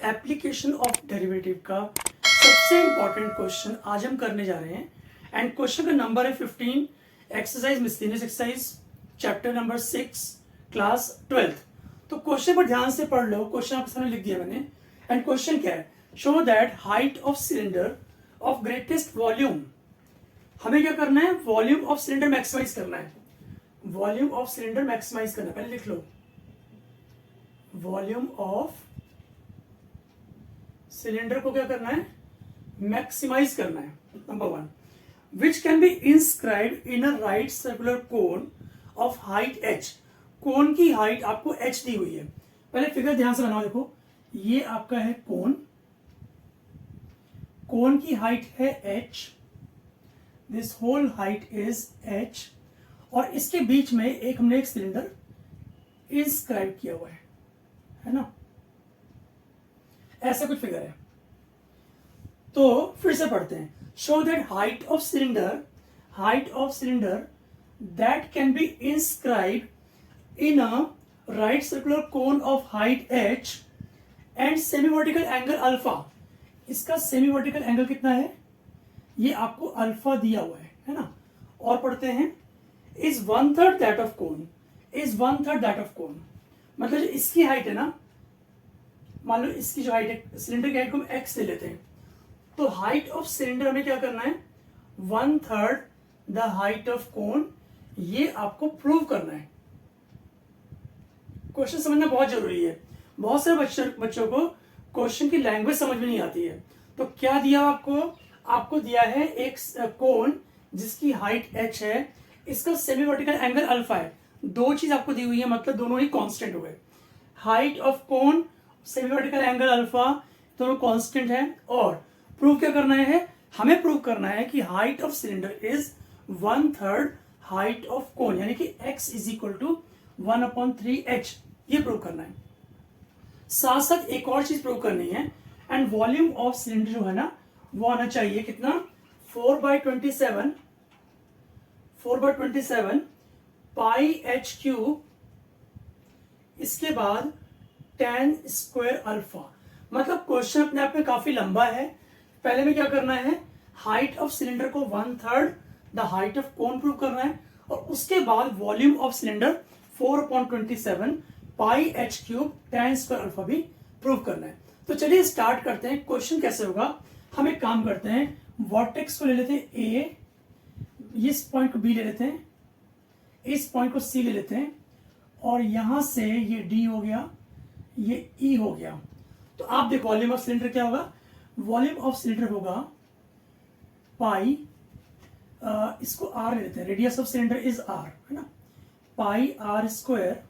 Application of derivative का सबसे important question आज हम करने जा रहे हैं। एंड क्वेश्चन का नंबर है 15, exercise miscellaneous exercise, chapter number 6, class 12th। तो क्वेश्चन पर ध्यान से पढ़ लो। क्वेश्चन आपके सामने लिख दिया मैंने। एंड क्वेश्चन क्या है? Show that height of cylinder of greatest volume. हमें क्या करना है? वॉल्यूम ऑफ सिलेंडर मैक्सिमाइज करना है। वॉल्यूम ऑफ सिलेंडर मैक्सिमाइज करना है। पहले लिख लो, वॉल्यूम ऑफ सिलेंडर को क्या करना है? मैक्सिमाइज करना है। Number 1, which can be inscribed in a right circular cone of height h। कोन की हाइट आपको h दी हुई है। पहले फिगर ध्यान से बनाओ। देखो, ये आपका है कोन, कोन की हाइट है h, this whole height is h, और इसके बीच में हमने एक सिलेंडर इंस्क्राइब किया हुआ है ना? ऐसा कुछ फिगर है। तो फिर से पढ़ते हैं। Show that height of cylinder that can be inscribe in a right circular cone of height h and semi vertical angle alpha. इसका सेमी वर्टिकल एंगल कितना है? ये आपको अल्फा दिया हुआ है ना? और पढ़ते हैं, is 1/3 that of cone, is 1/3 that of cone. मतलब जो इसकी हाइट है ना, मान लो इसकी जो हाइट है, सिलेंडर की हाइट को हम x ले लेते हैं। तो हाइट ऑफ सिलेंडर हमें क्या करना है? 1/3 द हाइट ऑफ कोन। ये आपको प्रूव करना है। क्वेश्चन समझना बहुत जरूरी है। बहुत सारे बच्चों को क्वेश्चन की लैंग्वेज समझ में नहीं आती है। तो क्या दिया आपको? आपको दिया है एक कोन जिसकी हाइट h है, इसका सेमी वर्टिकल एंगल अल्फा है। दो चीज आपको दी हुई है, मतलब दोनों ही कांस्टेंट हुए। Height of cone, semi vertical angle alpha, दोनों कांस्टेंट है। और प्रूव क्या करना है? हमें प्रूव करना है कि height of cylinder is 1/3 height of cone, यानी कि x is equal to 1/3h। ये प्रूव करना है। साथ साथ एक और चीज प्रूव करनी है। एंड वॉल्यूम ऑफ सिलेंडर जो है ना, वो आना चाहिए कितना? 4/27 पाई h क्यूब, इसके बाद tan स्क्वायर अल्फा। मतलब क्वेश्चन अपने आप में काफी लंबा है। पहले में क्या करना है? हाइट ऑफ सिलेंडर को 1/3 the height of cone prove करना है, और उसके बाद volume of cylinder 4/27 pi h cube tan square alpha भी प्रूव करना है। तो चलिए स्टार्ट करते हैं। क्वेश्चन कैसे होगा? हम एक काम करते हैं, वर्टेक्स को ले लेते हैं a, इस पॉइंट को b ले लेते हैं, इस पॉइंट को c ले लेते हैं, और यहां से ये d हो गया, ये E हो गया। तो आप देखो वॉल्यूम ऑफ सिलेंडर क्या होगा? वॉल्यूम ऑफ सिलेंडर होगा पाई, इसको R ले लेते हैं, radius of cylinder is R, है ना? पाई R स्क्वायर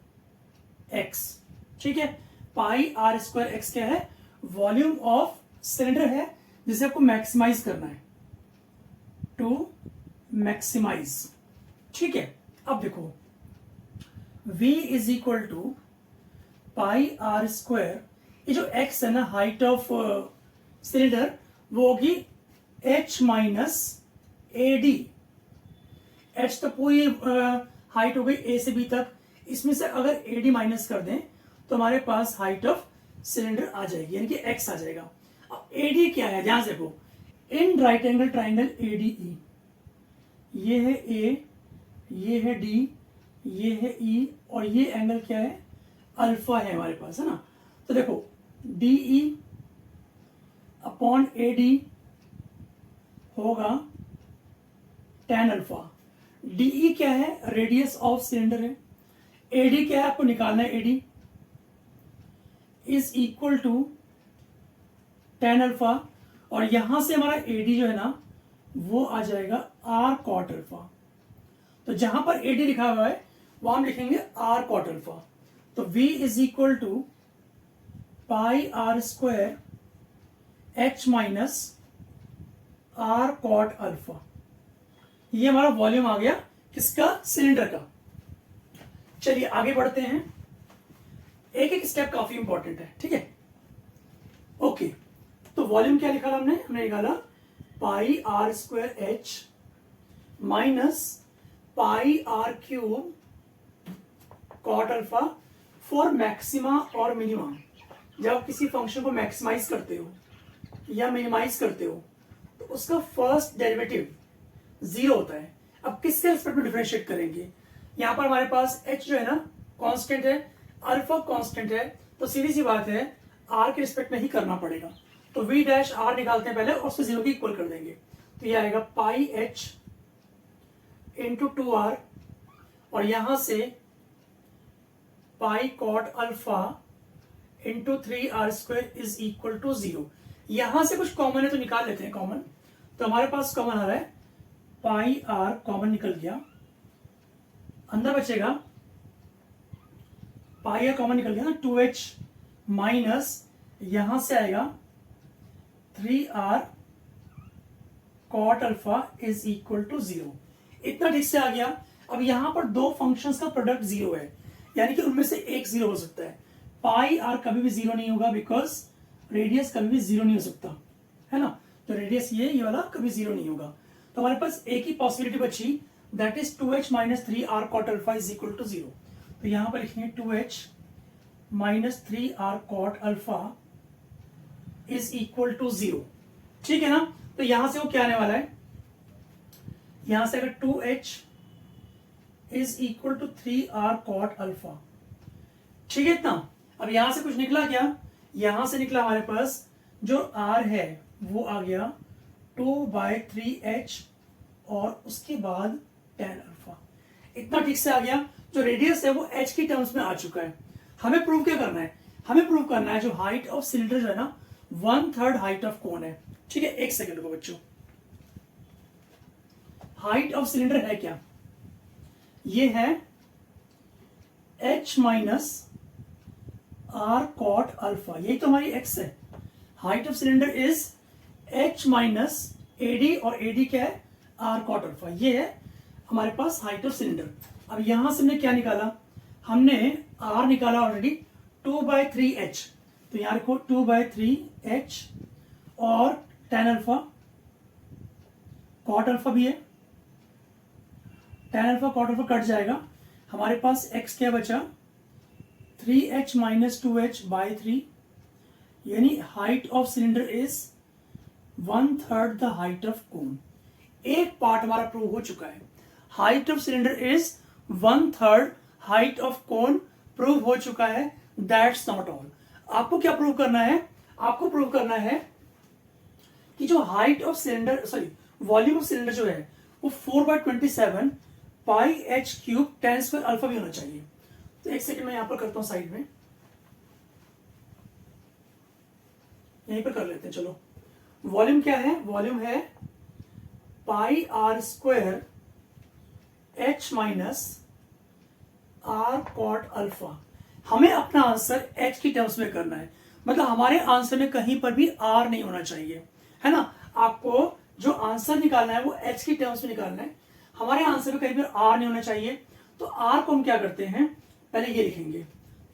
x। ठीक है, पाई R स्क्वायर x क्या है? वॉल्यूम ऑफ सिलेंडर है, जिसे आपको मैक्सिमाइज करना है, टू मैक्सिमाइज। ठीक है, अब देखो, v is equal to pi R square, ये जो x है ना, हाइट ऑफ सिलेंडर, वो होगी h माइनस AD। h तो पूरी हाइट हो गई a से b तक। इसमें से अगर AD माइनस कर दें तो हमारे पास हाइट ऑफ सिलेंडर आ जाएगी, यानी कि x आ जाएगा। अब AD क्या है? ध्यान से देखो, in right angle triangle ADE, ये है A, ये है D, ये है E, और ये एंगल क्या है? अल्फा है हमारे पास, है ना? तो देखो, DE अपॉन AD होगा tan अल्फा। DE क्या है? रेडियस ऑफ सिलेंडर है। AD क्या है? आपको निकालना है। AD is equal to tan alpha, और यहां से हमारा AD जो है ना, वो आ जाएगा R cot अल्फा। तो जहां पर AD लिखा हुआ है वहां हम लिखेंगे R cot अल्फा। तो V is equal to pi R square H minus R cot alpha. ये हमारा वॉल्यूम आ गया, किसका? सिलेंडर का। चलिए आगे बढ़ते हैं। एक एक स्टेप काफी इंपॉर्टेंट है, ठीक है? ओके, तो वॉल्यूम क्या निकाला हमने? निकाला पाई R square H minus pi R cube cot alpha for maxima और मिनिमा। जब आप किसी फंक्शन को मैक्सिमाइज करते हो या मिनिमाइज करते हो तो उसका फर्स्ट डेरिवेटिव 0 होता है। अब किसके रिस्पेक्ट में डिफरेंशिएट करेंगे? यहां पर हमारे पास h जो है ना कांस्टेंट है, अल्फा कांस्टेंट है, तो सीधी सी बात है r के रिस्पेक्ट में ही करना पड़ेगा। तो v डैश r निकालते हैं पहले और उसको 0 की इक्वल कर देंगे, तो ये आएगा पाई h इंटू 2r और यहां से pi cot alpha into 3r² is equal to 0। यहां से कुछ कॉमन है तो निकाल लेते हैं कॉमन। तो हमारे पास कॉमन आ रहा है पाई r, कॉमन निकल गया, अंदर बचेगा पाई r कॉमन निकल गया ना, 2h माइनस यहां से आएगा 3r cot alpha is equal to 0। इतना ठीक से आ गया। अब यहां पर दो फंक्शंस का प्रोडक्ट 0 है, यानी कि उनमें से एक 0 हो सकता है। पाई r कभी भी 0 नहीं होगा बिकॉज रेडियस कभी भी 0 नहीं हो सकता, है ना। तो रेडियस ये वाला कभी 0 नहीं होगा। तो हमारे पास एक ही पॉसिबिलिटी बची, that is 2h minus 3r cot alpha is equal to 0। तो यहां पर लिखेंगे 2h minus 3r cot alpha is equal to 0, ठीक है ना। तो यहां से वो क्या आने वाला है, यहां से अगर 2h is equal to 3r cot alpha, ठीक है इतना। अब यहां से कुछ निकला क्या? यहां से निकला हमारे पास जो r है वो आ गया 2/3h और उसके बाद tan अल्फा। इतना ठीक से आ गया। जो रेडियस है वो h की टर्म्स में आ चुका है। हमें प्रूव क्या करना है? हमें प्रूव करना है जो हाइट ऑफ सिलेंडर जो है ना 1/3 हाइट ऑफ कोन है, ठीक है। एक सेकंड को बच्चों, हाइट ऑफ सिलेंडर है क्या? ये है h minus R cot alpha, यही तो हमारी x है। Height of cylinder is h minus AD और एडी क्या है? R cot alpha. ये है हमारे पास हाइट ऑफ सिलेंडर। अब यहां से हमने क्या निकाला? हमने r निकाला ऑलरेडी 2/3h, तो यहां रखो 2/3h और tan अल्फा कॉट अल्फा भी है, tan alpha cot alpha cut जाएगा। हमारे पास x क्या बचा? 3h माइनस 2h/3, यानी height of cylinder is 1/3 the height of cone. एक पार्ट हमारा प्रूव हो चुका है, height of cylinder is 1/3 height of cone prove हो चुका है। That's not all. आपको क्या प्रूव करना है? आपको प्रूव करना है कि जो height of cylinder volume of cylinder जो है वो 4/27 पाई h³ tan स्क्वायर अल्फा भी होना चाहिए। तो एक सेकंड में यहां पर करता हूं, साइड में यहीं पर कर लेते हैं। चलो, वॉल्यूम क्या है? वॉल्यूम है pi r² h minus R cot alpha. हमें अपना आंसर h की टर्म्स में करना है, मतलब हमारे आंसर में कहीं पर भी r नहीं होना चाहिए, है ना। आपको जो आंसर निकालना है वो h की टर्म्स में निकालना है, हमारे आंसर में कहीं पर r नहीं होना चाहिए। तो r को हम क्या करते हैं, पहले ये लिखेंगे।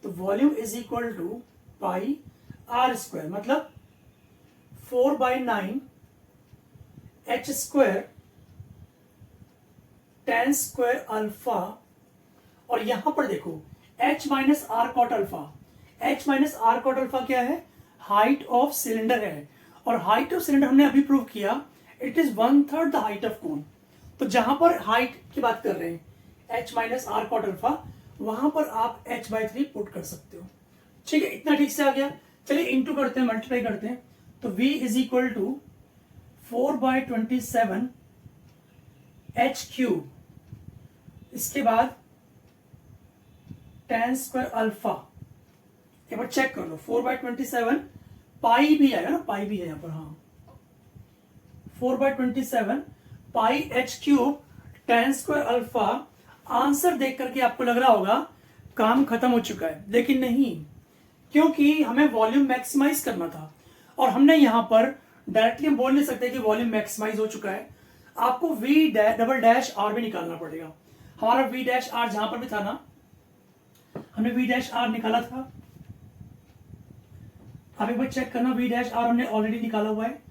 तो volume is equal to pi r², मतलब 4/9 h² tan स्क्वायर अल्फा। और यहां पर देखो h minus R cot alpha, h minus R cot alpha क्या है? हाइट ऑफ सिलेंडर है, और हाइट ऑफ सिलेंडर हमने अभी प्रूव किया it is 1/3 the height of cone. तो जहां पर हाइट की बात कर रहे हैं h minus R cot alpha, वहां पर आप h/3 पुट कर सकते हो, ठीक है। इतना ठीक से आ गया। चलिए इंटू करते हैं, मल्टीप्लाई करते हैं। तो v is equal to 4/27 h³, इसके बाद tan स्क्वायर अल्फा। एक बार चेक कर लो, 4/27 पाई भी आएगा ना, पाई भी है यहां पर, हाँ 4/27 पाई h³ tan square alpha. Answer देख करके आपको लग रहा होगा काम खत्म हो चुका है, लेकिन नहीं, क्योंकि हमें वॉल्यूम मैक्सिमाइज करना था और हमने यहां पर डायरेक्टली हम बोल नहीं सकते कि वॉल्यूम मैक्सिमाइज हो चुका है। आपको v'(r) भी निकालना पड़ेगा। हमारा v'(r) जहां पर भी था ना, हमने v'(r) निकाला था। अब एक बार चेक करना, v'(r) हमने ऑलरेडी निकाला हुआ है।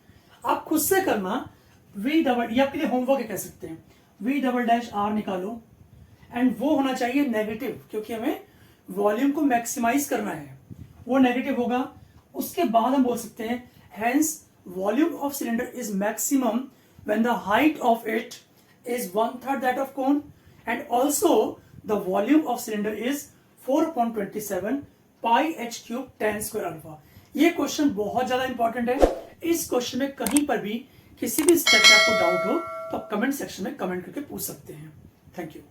आप खुद से करना, ये आपके लिए होमवर्क कह सकते हैं। v'(r) निकालो एंड वो होना चाहिए नेगेटिव, क्योंकि हमें वॉल्यूम को मैक्सिमाइज करना है। वो नेगेटिव होगा उसके बाद हम बोल सकते हैं hence volume of cylinder is maximum when the height of it is 1/3 that of cone and also the volume of cylinder is 4/27 pi h cube tan square alpha। ये क्वेश्चन बहुत ज्यादा इंपॉर्टेंट है। इस क्वेश्चन में कहीं पर भी किसी भी स्टेप में आपको डाउट हो तो आप कमेंट सेक्शन में कमेंट करके पूछ सकते हैं। Thank you.